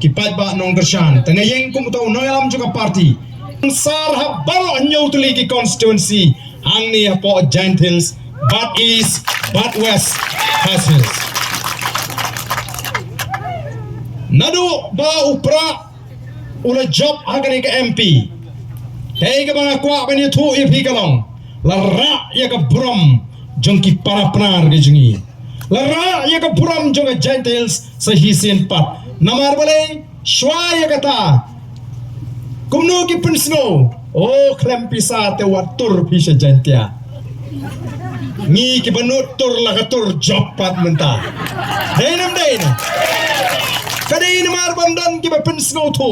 kipat ba nong kershan tengayeng kum tau noyalam juga party sar habal anyo tuli ki constituency ang ni po Giant Hills but east but west has hills nadu ba upra ula job agani ka MP kay ka mga kwa bani tu ipi kalong lara ya ka brom jongki para pranar ke jungi lara ya ka brom jonga Giant Hills sa hisin pat namar balay shwa ya kata kumno ki pensno oh klempisa te watur pisa jantia ni ki banut tur la ka tur job pat menta denam dena kadai namar bandan ki ba pensno to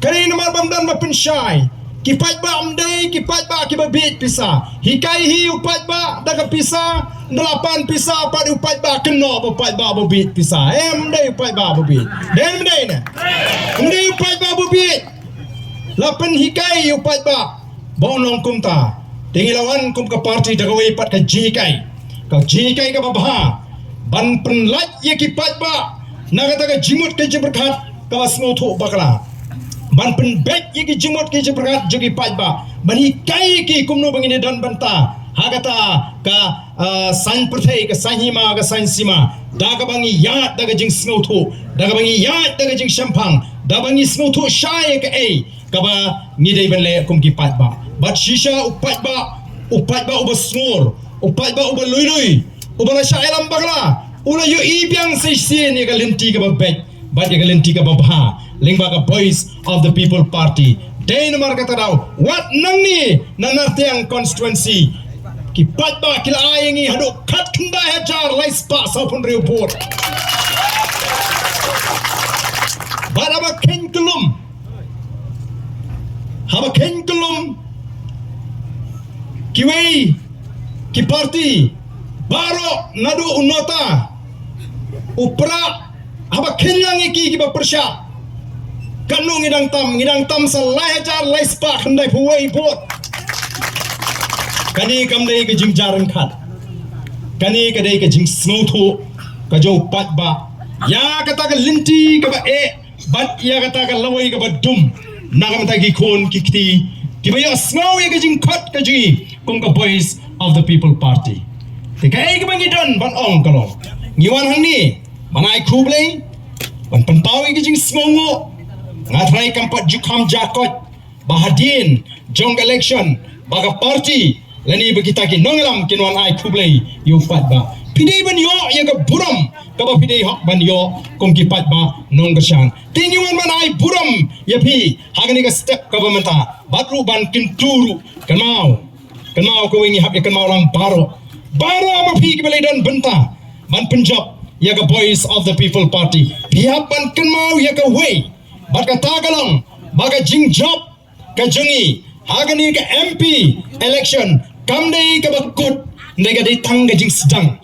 kadai namar bandan ba pensyai kipat ba amdai kipat ba ki ba bit pisa hikai hi upat ba daga pisa 8 pisa pad upat ba keno upat ba bit pisa dai upat ba bit den dai na dai upat ba bit 8 hikai upat ba bonong kumta tingilawan kum ka party daga wei pat ka jikai ka babha ban penlat ye kipat ba naga daga jimut ke jeberkat ka wasmoto bakala ban pen bek yiki jimot ki jepregat jogi pajba bani kai ki kumno bangine dan banta hagata ka san perthai ka sanhima ka sansima daga bangi yat daga jing snotho daga bangi yat daga jing shampang daga bangi snotho shaye ka ka ba ngidei benle kum ki pajba bat shisha upajba uba snor upajba uba lui uba la shailam bagla ula yo ibyang sesien ye ka lenti ka ba bek bat ye ka lenti ka ba bha Lingbaga Voice of the People Party. Day nomor kata daw, what nangni nanartiang constituency. Kipat ba kila ayangi hado kat kenda hajar lais pa sa pun report. Baraba ken kelum. Haba ken kelum. Kiwei ki party baro nadu unota. Upra haba ken yang iki kiba persya. Kanu ngidang tam sa lahajar laispa khandai puwai pot kani kamdai ke jing jaran khat kani kadai ke jing snotho ka jo pat ba ya kata ka linti ka ba bat ya kata ka lawai ka ba dum nagam ta gi khon ki kti ki ba ya snow ya ke jing khat ka ji kum ka Voice of the People Party te kai ke bangi don ban ong kalong ngiwan hang ni mangai khublei ban pantawi ke jing snongo ngatrai kampat jukam jakot bahadin jong election baga party lani begita ki nonglam kinwan ai khublei yu pat ba pidei ban yo ya ga buram ka ba pidei hak ban yo kum ki pat ba nong gashan tingiwan ban ai buram ya phi hagani ga step ka ba mata batru ban kin turu kanau ko wingi hak ya kanau lang baro ma phi ki belai dan benta ban Punjab ya ga Voice of the People Party pihak ban kanau ya ga wei Baka tagalong, baka jing job, ka jungi, hagani ka MP election, kamday ka bakut, nega day tang ka jing sedang,